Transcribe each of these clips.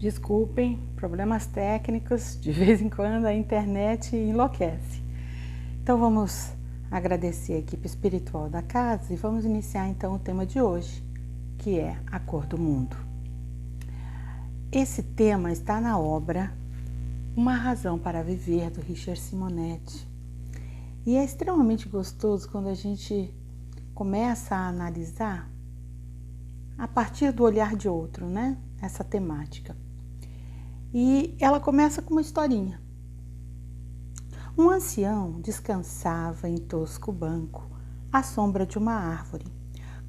Desculpem, problemas técnicos, de vez em quando a internet enlouquece. Então vamos agradecer a equipe espiritual da casa e vamos iniciar então o tema de hoje, que é a cor do mundo. Esse tema está na obra Uma Razão para Viver, do Richard Simonetti. E é extremamente gostoso quando a gente começa a analisar a partir do olhar de outro, né? Essa temática. E ela começa com uma historinha. Um ancião descansava em tosco banco, à sombra de uma árvore,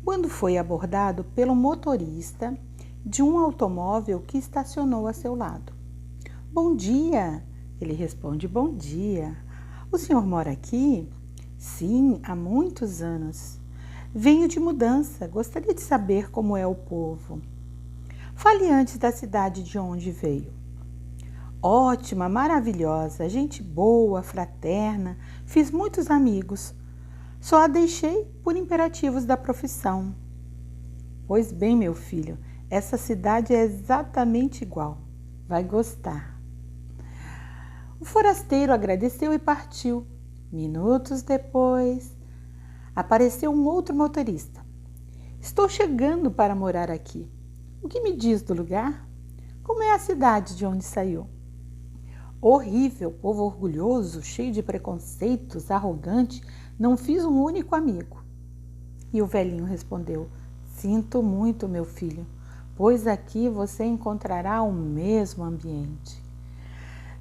quando foi abordado pelo motorista de um automóvel que estacionou a seu lado. Bom dia, ele responde, bom dia. O senhor mora aqui? Sim, há muitos anos. Venho de mudança, gostaria de saber como é o povo. Fale antes da cidade de onde veio. Ótima, maravilhosa, gente boa, fraterna, fiz muitos amigos. Só a deixei por imperativos da profissão. Pois bem, meu filho, essa cidade é exatamente igual. Vai gostar. O forasteiro agradeceu e partiu. Minutos depois, apareceu um outro motorista. Estou chegando para morar aqui. O que me diz do lugar? Como é a cidade de onde saiu? Horrível, povo orgulhoso, cheio de preconceitos, arrogante, não fiz um único amigo. E o velhinho respondeu, sinto muito, meu filho, pois aqui você encontrará o mesmo ambiente.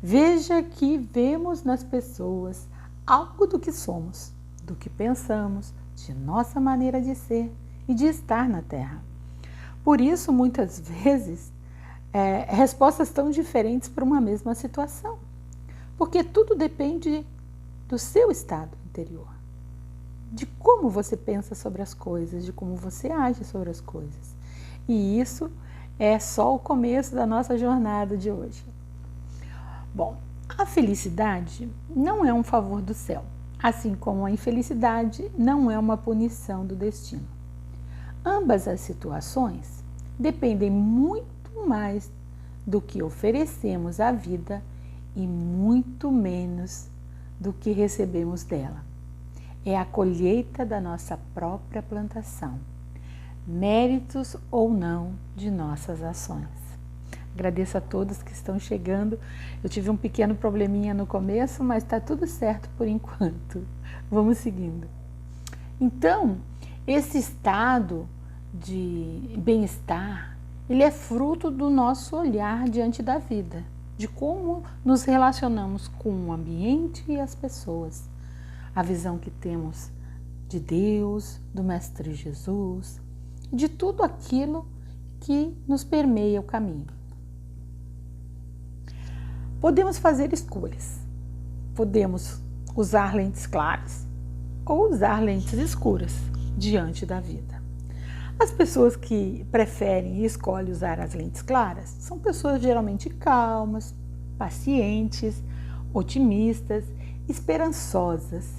Veja que vemos nas pessoas algo do que somos, do que pensamos, de nossa maneira de ser e de estar na Terra. Por isso, muitas vezes, respostas tão diferentes para uma mesma situação, porque tudo depende do seu estado interior, de como você pensa sobre as coisas, de como você age sobre as coisas. E isso é só o começo da nossa jornada de hoje. Bom, a felicidade não é um favor do céu, assim como a infelicidade não é uma punição do destino. Ambas as situações dependem muito mais do que oferecemos à vida e muito menos do que recebemos dela. É a colheita da nossa própria plantação, méritos ou não de nossas ações. Agradeço a todos que estão chegando. Eu tive um pequeno probleminha no começo, mas está tudo certo por enquanto. Vamos seguindo. Então, esse estado de bem-estar, ele é fruto do nosso olhar diante da vida, de como nos relacionamos com o ambiente e as pessoas, a visão que temos de Deus, do Mestre Jesus, de tudo aquilo que nos permeia o caminho. Podemos fazer escolhas, podemos usar lentes claras ou usar lentes escuras diante da vida. As pessoas que preferem e escolhem usar as lentes claras são pessoas geralmente calmas, pacientes, otimistas, esperançosas,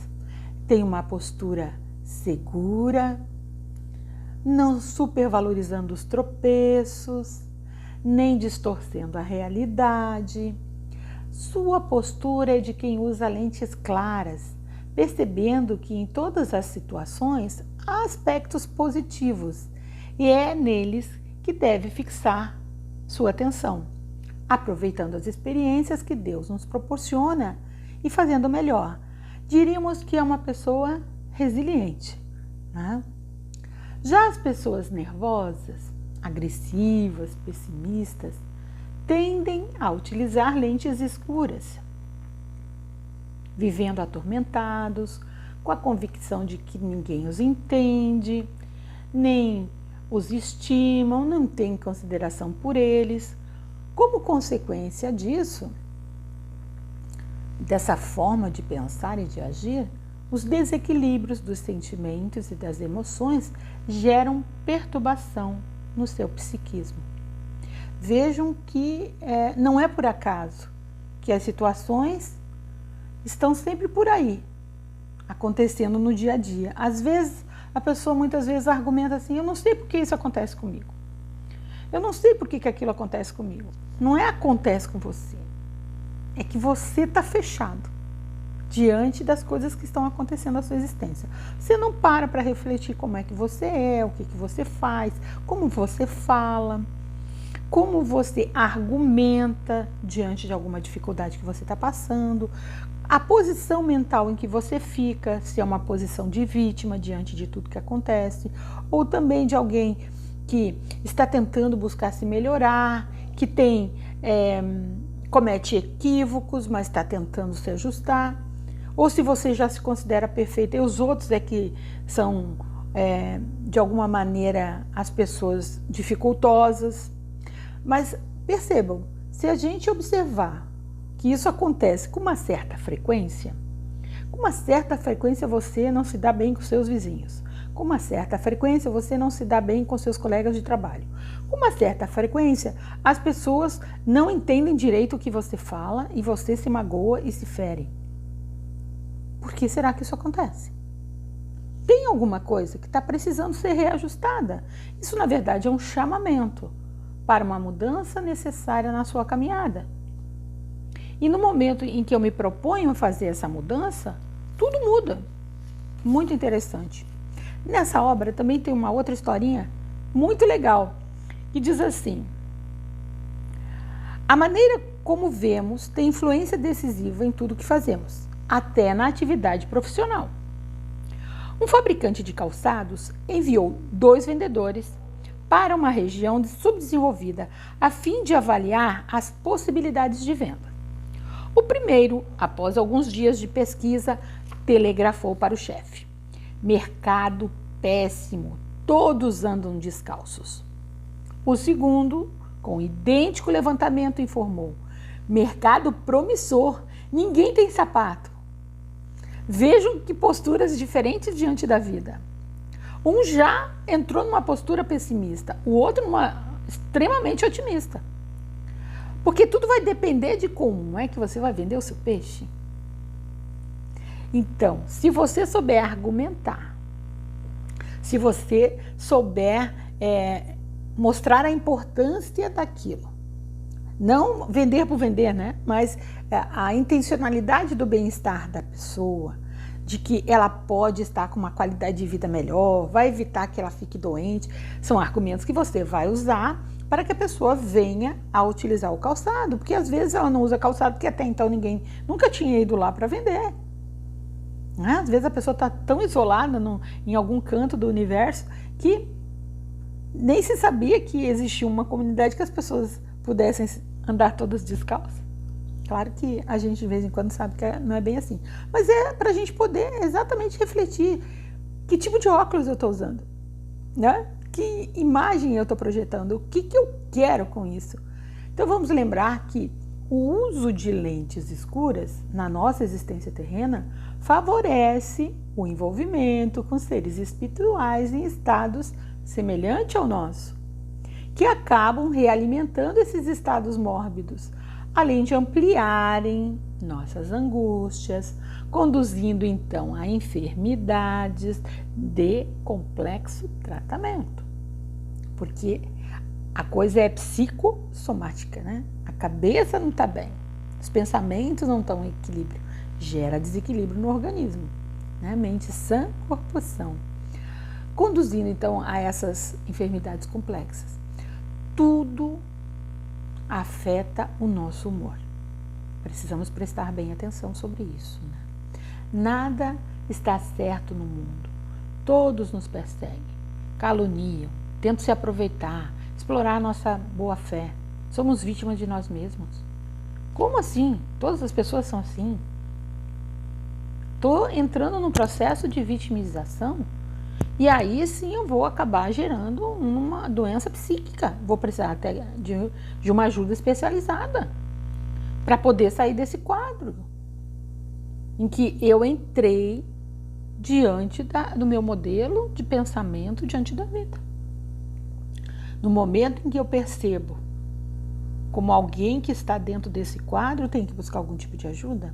têm uma postura segura, não supervalorizando os tropeços, nem distorcendo a realidade. Sua postura é de quem usa lentes claras, percebendo que em todas as situações há aspectos positivos e é neles que deve fixar sua atenção, aproveitando as experiências que Deus nos proporciona e fazendo melhor. Diríamos que é uma pessoa resiliente, né? Já as pessoas nervosas, agressivas, pessimistas, tendem a utilizar lentes escuras, vivendo atormentados, com a convicção de que ninguém os entende, nem os estimam, não têm consideração por eles. Como consequência disso, dessa forma de pensar e de agir, os desequilíbrios dos sentimentos e das emoções geram perturbação no seu psiquismo. Vejam que não é por acaso que as situações estão sempre por aí, acontecendo no dia a dia. Às vezes, a pessoa muitas vezes argumenta assim, eu não sei por que isso acontece comigo. Eu não sei por que aquilo acontece comigo. Não é acontece com você. É que você está fechado diante das coisas que estão acontecendo na sua existência. Você não para refletir como é que você é, o que você faz, como você fala, como você argumenta diante de alguma dificuldade que você está passando, a posição mental em que você fica, se é uma posição de vítima diante de tudo que acontece, ou também de alguém que está tentando buscar se melhorar, que comete equívocos, mas está tentando se ajustar, ou se você já se considera perfeita e os outros é que são, de alguma maneira, as pessoas dificultosas. Mas percebam, se a gente observar que isso acontece com uma certa frequência você não se dá bem com seus vizinhos. Com uma certa frequência você não se dá bem com seus colegas de trabalho. Com uma certa frequência as pessoas não entendem direito o que você fala e você se magoa e se fere. Por que será que isso acontece? Tem alguma coisa que está precisando ser reajustada. Isso, na verdade, é um chamamento para uma mudança necessária na sua caminhada. E no momento em que eu me proponho a fazer essa mudança, tudo muda. Muito interessante. Nessa obra também tem uma outra historinha muito legal, que diz assim: a maneira como vemos tem influência decisiva em tudo que fazemos, até na atividade profissional. Um fabricante de calçados enviou 2 vendedores para uma região subdesenvolvida a fim de avaliar as possibilidades de venda. O primeiro, após alguns dias de pesquisa, telegrafou para o chefe: mercado péssimo, todos andam descalços. O segundo, com idêntico levantamento, informou: mercado promissor, ninguém tem sapato. Vejam que posturas diferentes diante da vida. Um já entrou numa postura pessimista, o outro numa extremamente otimista. Porque tudo vai depender de como é que você vai vender o seu peixe. Então, se você souber argumentar, se você souber mostrar a importância daquilo, não vender por vender, né? Mas a intencionalidade do bem-estar da pessoa, de que ela pode estar com uma qualidade de vida melhor, vai evitar que ela fique doente, são argumentos que você vai usar para que a pessoa venha a utilizar o calçado, porque às vezes ela não usa calçado porque até então ninguém nunca tinha ido lá para vender. Às vezes a pessoa está tão isolada em algum canto do universo que nem se sabia que existia uma comunidade que as pessoas pudessem andar todas descalças. Claro que a gente de vez em quando sabe que não é bem assim. Mas é para a gente poder exatamente refletir que tipo de óculos eu estou usando, né? Que imagem eu estou projetando, o que eu quero com isso. Então vamos lembrar que o uso de lentes escuras na nossa existência terrena favorece o envolvimento com seres espirituais em estados semelhantes ao nosso, que acabam realimentando esses estados mórbidos, além de ampliarem nossas angústias, conduzindo então a enfermidades de complexo tratamento. Porque a coisa é psicossomática, né? A cabeça não está bem, os pensamentos não estão em equilíbrio, gera desequilíbrio no organismo, né? Mente sã, corpo são, conduzindo então a essas enfermidades complexas. Tudo afeta o nosso humor. Precisamos prestar bem atenção sobre isso, né? Nada está certo no mundo. Todos nos perseguem, caluniam, tentam se aproveitar, explorar a nossa boa-fé. Somos vítimas de nós mesmos. Como assim? Todas as pessoas são assim? Estou entrando num processo de vitimização e aí sim eu vou acabar gerando uma doença psíquica. Vou precisar até de uma ajuda especializada para poder sair desse quadro em que eu entrei diante do meu modelo de pensamento diante da vida. No momento em que eu percebo como alguém que está dentro desse quadro tem que buscar algum tipo de ajuda,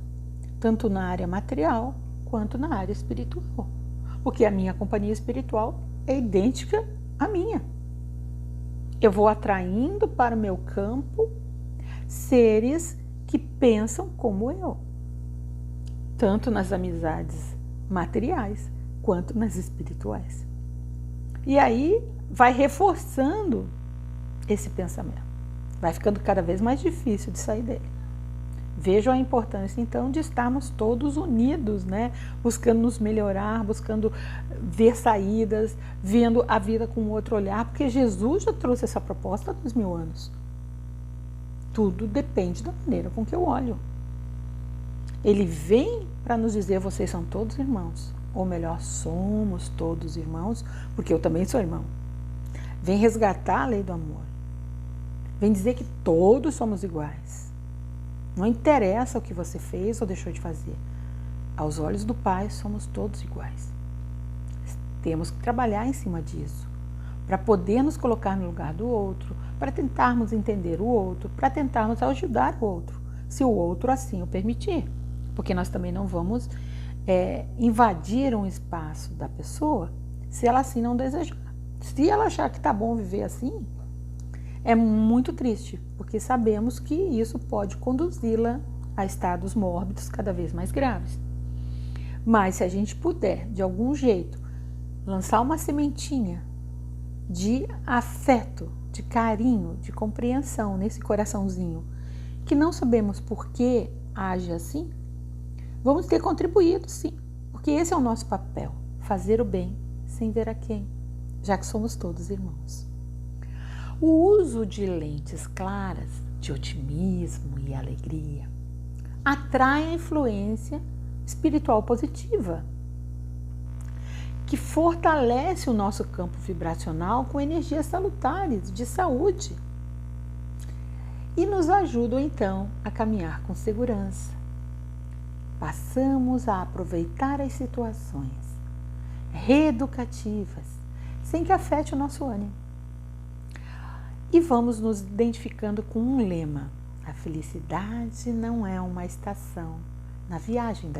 tanto na área material quanto na área espiritual, porque a minha companhia espiritual é idêntica à minha. eu vou atraindo para o meu campo seres que pensam como eu, tanto nas amizades materiais quanto nas espirituais. E aí vai reforçando esse pensamento, vai ficando cada vez mais difícil de sair dele. Vejam a importância, então, de estarmos todos unidos, né? Buscando nos melhorar, buscando ver saídas, vendo a vida com outro olhar, porque Jesus já trouxe essa proposta há 2000 anos. Tudo depende da maneira com que eu olho. Ele vem para nos dizer, vocês são todos irmãos, ou melhor, somos todos irmãos, porque eu também sou irmão. Vem resgatar a lei do amor. Vem dizer que todos somos iguais. Não interessa o que você fez ou deixou de fazer. Aos olhos do Pai, somos todos iguais. Temos que trabalhar em cima disso, para poder nos colocar no lugar do outro, para tentarmos entender o outro, para tentarmos ajudar o outro, se o outro assim o permitir. Porque nós também não vamos invadir um espaço da pessoa se ela assim não desejar. Se ela achar que está bom viver assim, é muito triste, porque sabemos que isso pode conduzi-la a estados mórbidos cada vez mais graves. Mas se a gente puder, de algum jeito, lançar uma sementinha de afeto, de carinho, de compreensão nesse coraçãozinho, que não sabemos por que age assim, vamos ter contribuído sim, porque esse é o nosso papel, fazer o bem sem ver a quem, já que somos todos irmãos. O uso de lentes claras, de otimismo e alegria, atrai a influência espiritual positiva, que fortalece o nosso campo vibracional com energias salutares de saúde e nos ajudam então a caminhar com segurança. Passamos a aproveitar as situações reeducativas sem que afete o nosso ânimo. E vamos nos identificando com um lema: a felicidade não é uma estação na viagem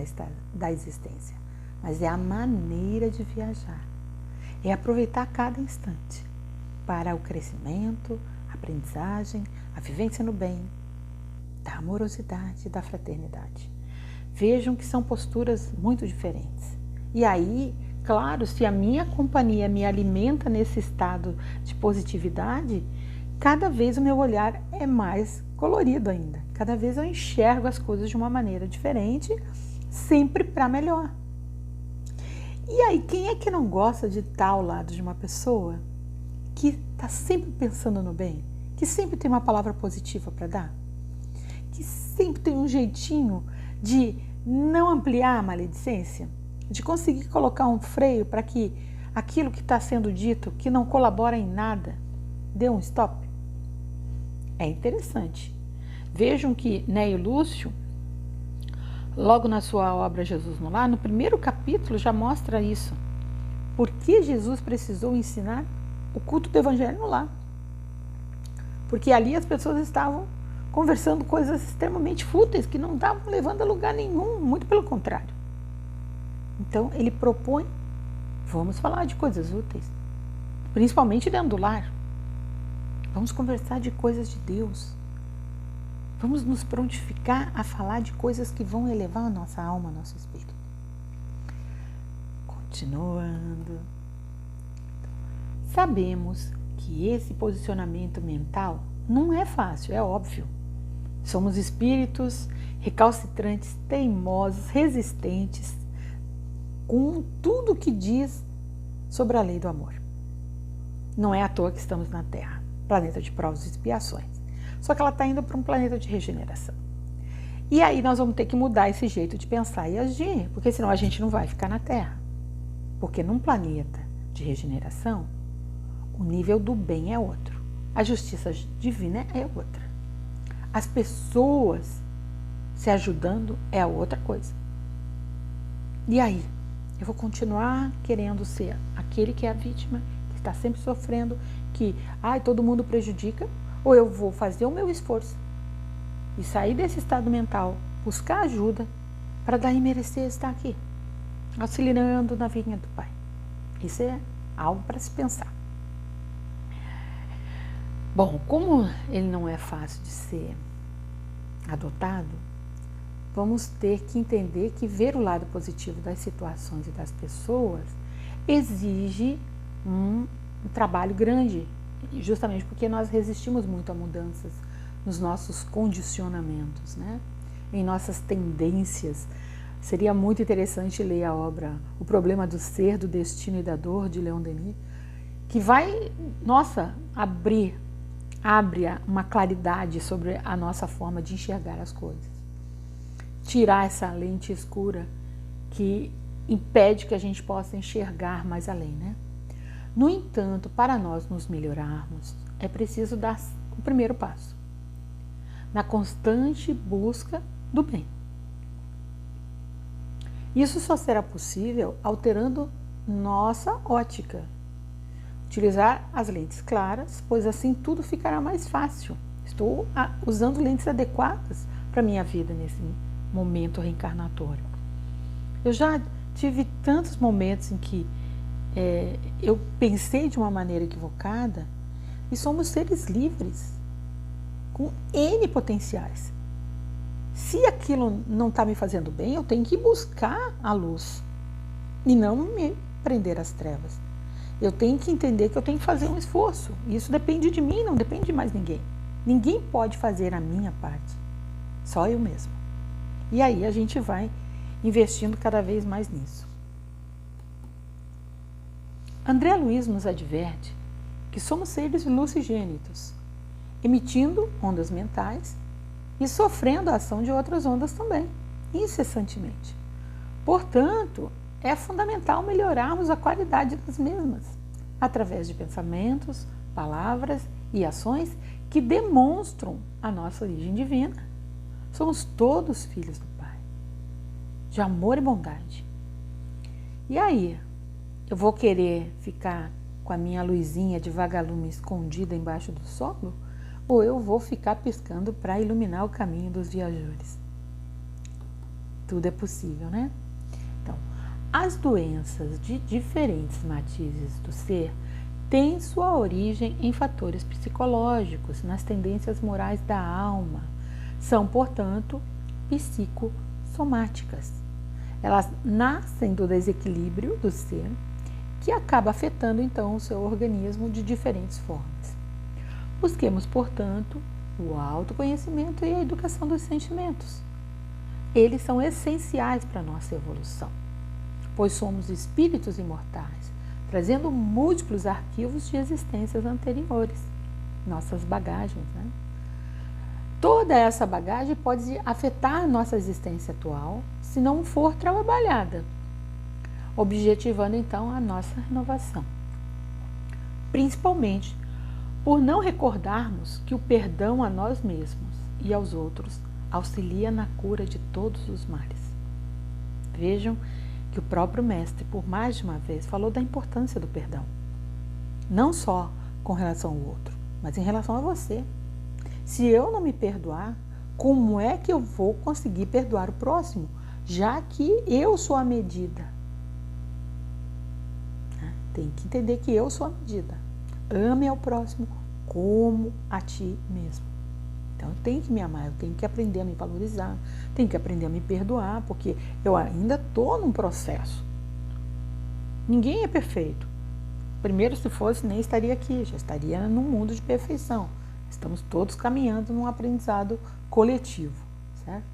da existência, mas é a maneira de viajar. É aproveitar cada instante para o crescimento, a aprendizagem, a vivência no bem, da amorosidade e da fraternidade. Vejam que são posturas muito diferentes. E aí, claro, se a minha companhia me alimenta nesse estado de positividade, cada vez o meu olhar é mais colorido ainda. Cada vez eu enxergo as coisas de uma maneira diferente, sempre para melhor. E aí, quem é que não gosta de estar ao lado de uma pessoa que está sempre pensando no bem, que sempre tem uma palavra positiva para dar, que sempre tem um jeitinho de não ampliar a maledicência, de conseguir colocar um freio para que aquilo que está sendo dito, que não colabora em nada, dê um stop? É interessante. Vejam que Neio Lúcio, logo na sua obra Jesus no Lar, no primeiro capítulo já mostra isso. Por que Jesus precisou ensinar o culto do Evangelho no lar? Porque ali as pessoas estavam conversando coisas extremamente fúteis, que não estavam levando a lugar nenhum, muito pelo contrário. Então ele propõe, vamos falar de coisas úteis, principalmente dentro do lar. Vamos conversar de coisas de Deus. Vamos nos prontificar a falar de coisas que vão elevar a nossa alma, nosso espírito. Continuando. Sabemos que esse posicionamento mental não é fácil, é óbvio. Somos espíritos recalcitrantes, teimosos, resistentes, com tudo que diz sobre a lei do amor. Não é à toa que estamos na Terra, planeta de provas e expiações. Só que ela está indo para um planeta de regeneração. E aí nós vamos ter que mudar esse jeito de pensar e agir, porque senão a gente não vai ficar na Terra. Porque num planeta de regeneração, o nível do bem é outro. A justiça divina é outra. As pessoas se ajudando é outra coisa. E aí? Eu vou continuar querendo ser aquele que é a vítima, que está sempre sofrendo, que todo mundo prejudica, ou eu vou fazer o meu esforço e sair desse estado mental, buscar ajuda para daí merecer estar aqui, auxiliando na vinha do Pai. Isso é algo para se pensar. Bom, como ele não é fácil de ser adotado, vamos ter que entender que ver o lado positivo das situações e das pessoas exige um trabalho grande, justamente porque nós resistimos muito a mudanças nos nossos condicionamentos, né? Em nossas tendências. Seria muito interessante ler a obra O Problema do Ser, do Destino e da Dor, de Leon Denis, que vai, abre uma claridade sobre a nossa forma de enxergar as coisas. Tirar essa lente escura que impede que a gente possa enxergar mais além, né? No entanto, para nós nos melhorarmos, é preciso dar o primeiro passo, na constante busca do bem. Isso só será possível alterando nossa ótica. Utilizar as lentes claras, pois assim tudo ficará mais fácil. Estou usando lentes adequadas para a minha vida nesse momento reencarnatório. Eu já tive tantos momentos em que eu pensei de uma maneira equivocada e somos seres livres, com N potenciais. Se aquilo não está me fazendo bem, eu tenho que buscar a luz e não me prender às trevas. Eu tenho que entender que eu tenho que fazer um esforço. Isso depende de mim, não depende de mais ninguém. Ninguém pode fazer a minha parte, só eu mesmo. E aí a gente vai investindo cada vez mais nisso. André Luiz nos adverte que somos seres lucigênitos, emitindo ondas mentais e sofrendo a ação de outras ondas também, incessantemente. Portanto, é fundamental melhorarmos a qualidade das mesmas, através de pensamentos, palavras e ações que demonstram a nossa origem divina. Somos todos filhos do Pai, de amor e bondade. E aí, eu vou querer ficar com a minha luzinha de vagalume escondida embaixo do solo? Ou eu vou ficar piscando para iluminar o caminho dos viajantes? Tudo é possível, né? Então, as doenças de diferentes matizes do ser têm sua origem em fatores psicológicos, nas tendências morais da alma. São, portanto, psicossomáticas. Elas nascem do desequilíbrio do ser, que acaba afetando, então, o seu organismo de diferentes formas. Busquemos, portanto, o autoconhecimento e a educação dos sentimentos. Eles são essenciais para a nossa evolução, pois somos espíritos imortais, trazendo múltiplos arquivos de existências anteriores, nossas bagagens, né? Toda essa bagagem pode afetar a nossa existência atual, se não for trabalhada, objetivando então a nossa renovação. Principalmente por não recordarmos que o perdão a nós mesmos e aos outros auxilia na cura de todos os males. Vejam que o próprio Mestre, por mais de uma vez, falou da importância do perdão. Não só com relação ao outro, mas em relação a você. Se eu não me perdoar, como é que eu vou conseguir perdoar o próximo, já que eu sou a medida? Tem que entender que eu sou a medida. Ame ao próximo como a ti mesmo. Então eu tenho que me amar, eu tenho que aprender a me valorizar, tenho que aprender a me perdoar, porque eu ainda estou num processo. Ninguém é perfeito. Primeiro, se fosse, nem estaria aqui, já estaria num mundo de perfeição. Estamos todos caminhando num aprendizado coletivo, certo?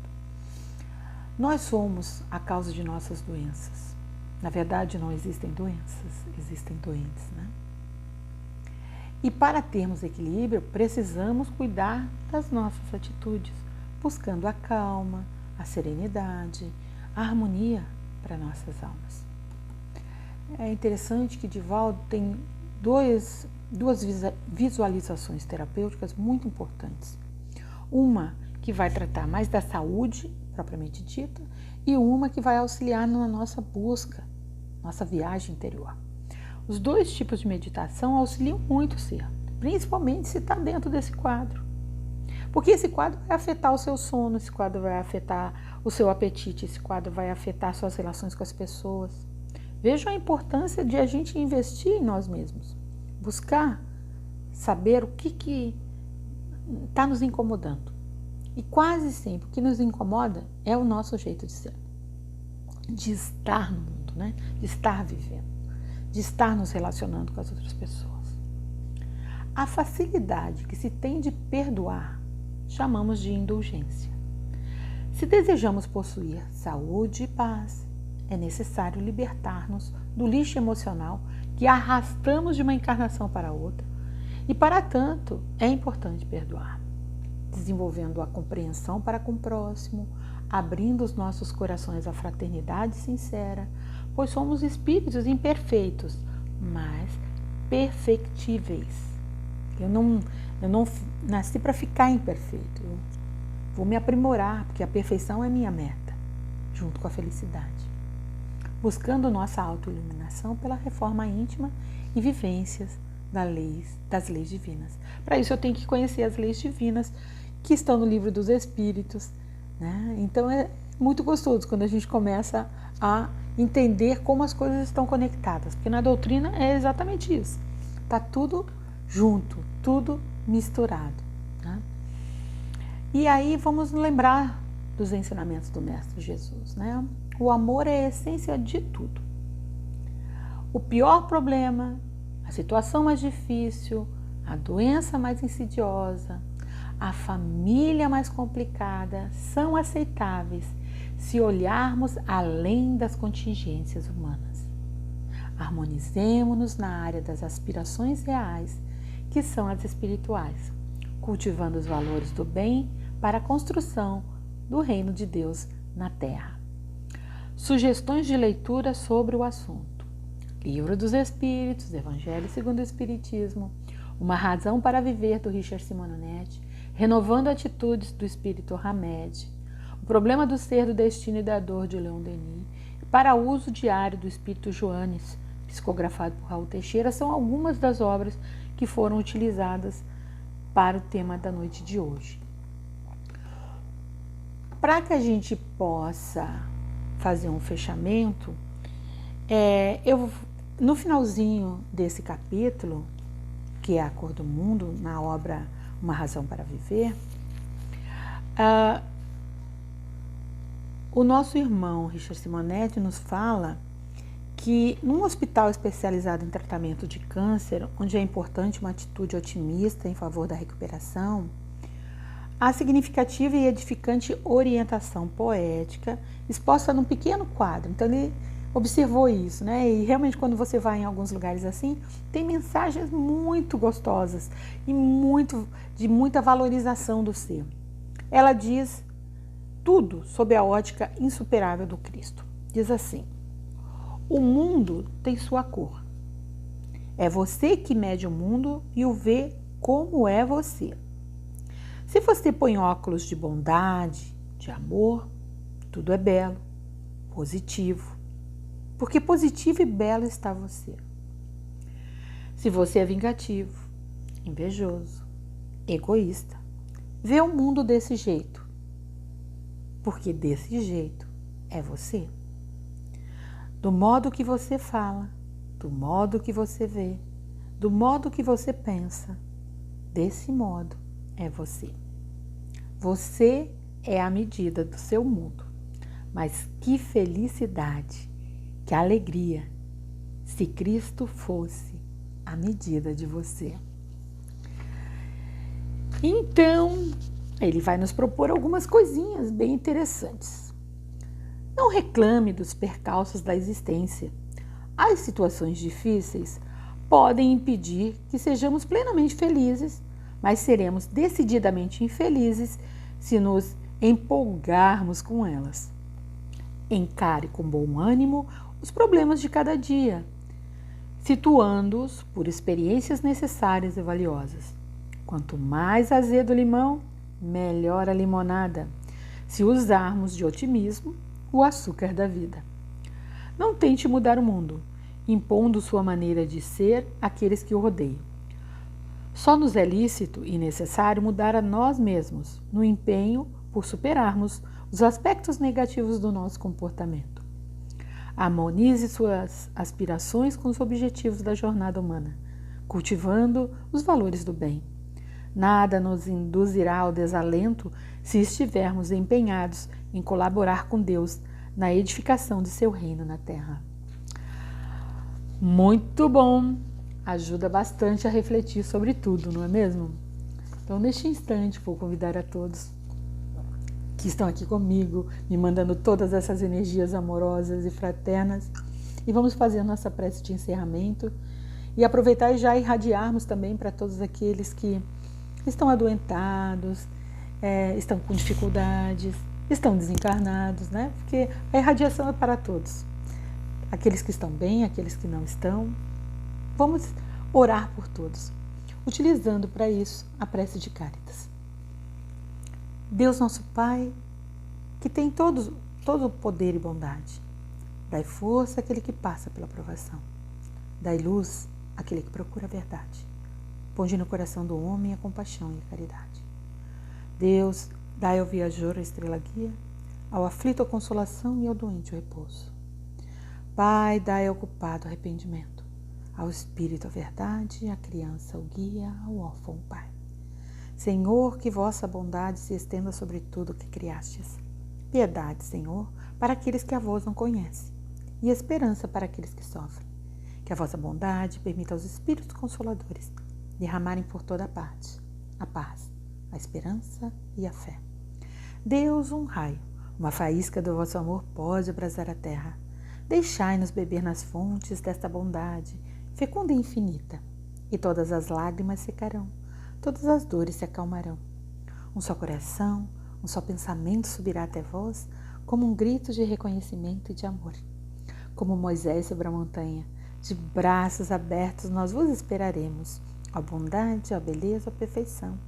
Nós somos a causa de nossas doenças. Na verdade, não existem doenças, existem doentes, né? E para termos equilíbrio, precisamos cuidar das nossas atitudes, buscando a calma, a serenidade, a harmonia para nossas almas. É interessante que Divaldo tem duas visualizações terapêuticas muito importantes. Uma que vai tratar mais da saúde, propriamente dita, e uma que vai auxiliar na nossa busca, nossa viagem interior. Os dois tipos de meditação auxiliam muito o ser, principalmente se está dentro desse quadro. Porque esse quadro vai afetar o seu sono, esse quadro vai afetar o seu apetite, esse quadro vai afetar suas relações com as pessoas. Vejam a importância de a gente investir em nós mesmos, buscar saber o que está nos incomodando. E quase sempre o que nos incomoda é o nosso jeito de ser, de estar no mundo, né? De estar vivendo, de estar nos relacionando com as outras pessoas. A facilidade que se tem de perdoar chamamos de indulgência. Se desejamos possuir saúde e paz, é necessário libertar-nos do lixo emocional que arrastamos de uma encarnação para outra, e para tanto é importante perdoar, desenvolvendo a compreensão para com o próximo, abrindo os nossos corações à fraternidade sincera, pois somos espíritos imperfeitos, mas perfectíveis. Eu não nasci para ficar imperfeito, eu vou me aprimorar, porque a perfeição é minha meta, junto com a felicidade. Buscando nossa autoiluminação pela reforma íntima e vivências das leis divinas. Para isso eu tenho que conhecer as leis divinas que estão no Livro dos Espíritos, né? Então é muito gostoso quando a gente começa a entender como as coisas estão conectadas, porque na doutrina é exatamente isso. Está tudo junto, tudo misturado, né? E aí vamos lembrar dos ensinamentos do Mestre Jesus, né? O amor é a essência de tudo. O pior problema, a situação mais difícil, a doença mais insidiosa, a família mais complicada são aceitáveis se olharmos além das contingências humanas. Harmonizemo-nos na área das aspirações reais, que são as espirituais, cultivando os valores do bem para a construção do reino de Deus na Terra. Sugestões de leitura sobre o assunto: Livro dos Espíritos, Evangelho segundo o Espiritismo, Uma Razão para Viver, do Richard Simonetti, Renovando Atitudes, do Espírito Hamed, O Problema do Ser, do Destino e da Dor, de Leon Denis, e Para Uso Diário, do Espírito Joanes, psicografado por Raul Teixeira, são algumas das obras que foram utilizadas para o tema da noite de hoje. Para que a gente possa fazer um fechamento, no finalzinho desse capítulo, que é a Cor do Mundo, na obra Uma Razão para Viver, o nosso irmão Richard Simonetti nos fala que num hospital especializado em tratamento de câncer, onde é importante uma atitude otimista em favor da recuperação, há significativa e edificante orientação poética exposta num pequeno quadro. Então ele observou isso, né? E realmente quando você vai em alguns lugares assim, tem mensagens muito gostosas e de muita valorização do ser. Ela diz tudo sob a ótica insuperável do Cristo. Diz assim: o mundo tem sua cor. É você que mede o mundo e o vê como é você. Se você põe óculos de bondade, de amor, tudo é belo, positivo, porque positivo e belo está você. Se você é vingativo, invejoso, egoísta, vê o mundo desse jeito, porque desse jeito é você. Do modo que você fala, do modo que você vê, do modo que você pensa, desse modo é você. Você é a medida do seu mundo. Mas que felicidade, que alegria, se Cristo fosse a medida de você. Então, ele vai nos propor algumas coisinhas bem interessantes. Não reclame dos percalços da existência. As situações difíceis podem impedir que sejamos plenamente felizes, mas seremos decididamente infelizes se nos empolgarmos com elas. Encare com bom ânimo os problemas de cada dia, situando-os por experiências necessárias e valiosas. Quanto mais azedo o limão, melhor a limonada, se usarmos de otimismo o açúcar da vida. Não tente mudar o mundo, impondo sua maneira de ser àqueles que o rodeiam. Só nos é lícito e necessário mudar a nós mesmos, no empenho por superarmos os aspectos negativos do nosso comportamento. Harmonize suas aspirações com os objetivos da jornada humana, cultivando os valores do bem. Nada nos induzirá ao desalento se estivermos empenhados em colaborar com Deus na edificação de seu reino na terra. Muito bom! Ajuda bastante a refletir sobre tudo, não é mesmo? Então, neste instante, vou convidar a todos que estão aqui comigo, me mandando todas essas energias amorosas e fraternas, e vamos fazer a nossa prece de encerramento e aproveitar e já irradiarmos também para todos aqueles que estão adoentados, estão com dificuldades, estão desencarnados, né? Porque a irradiação é para todos. Aqueles que estão bem, aqueles que não estão. Vamos orar por todos, utilizando para isso a prece de Cáritas. Deus nosso Pai, que tem todo o poder e bondade, dai força àquele que passa pela provação, dai luz àquele que procura a verdade, ponde no coração do homem a compaixão e a caridade. Deus, dai ao viajor a estrela guia, ao aflito a consolação e ao doente o repouso. Pai, dai ao culpado arrependimento, ao espírito a verdade, à criança o guia, ao órfão o pai. Senhor, que vossa bondade se estenda sobre tudo que criastes. Piedade, Senhor, para aqueles que a vós não conhecem, e esperança para aqueles que sofrem. Que a vossa bondade permita aos espíritos consoladores derramarem por toda parte a paz, a esperança e a fé. Deus, um raio, uma faísca do vosso amor pode abrasar a terra. Deixai-nos beber nas fontes desta bondade, fecunda e infinita, e todas as lágrimas secarão, todas as dores se acalmarão. Um só coração, um só pensamento subirá até vós, como um grito de reconhecimento e de amor. Como Moisés sobre a montanha, de braços abertos nós vos esperaremos, ó bondade, ó beleza, ó perfeição,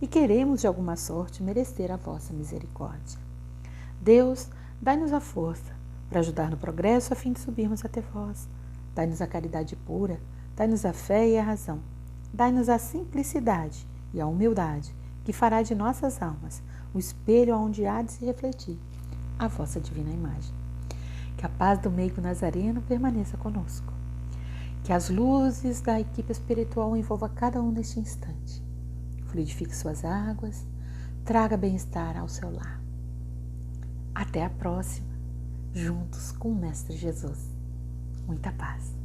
e queremos de alguma sorte merecer a vossa misericórdia. Deus, dai-nos a força para ajudar no progresso a fim de subirmos até vós. Dai-nos a caridade pura, dai-nos a fé e a razão. Dai-nos a simplicidade e a humildade, que fará de nossas almas o espelho onde há de se refletir a vossa divina imagem. Que a paz do meigo nazareno permaneça conosco. Que as luzes da equipe espiritual envolva cada um neste instante. Fluidifique suas águas, traga bem-estar ao seu lar. Até a próxima, juntos com o Mestre Jesus. Muita paz.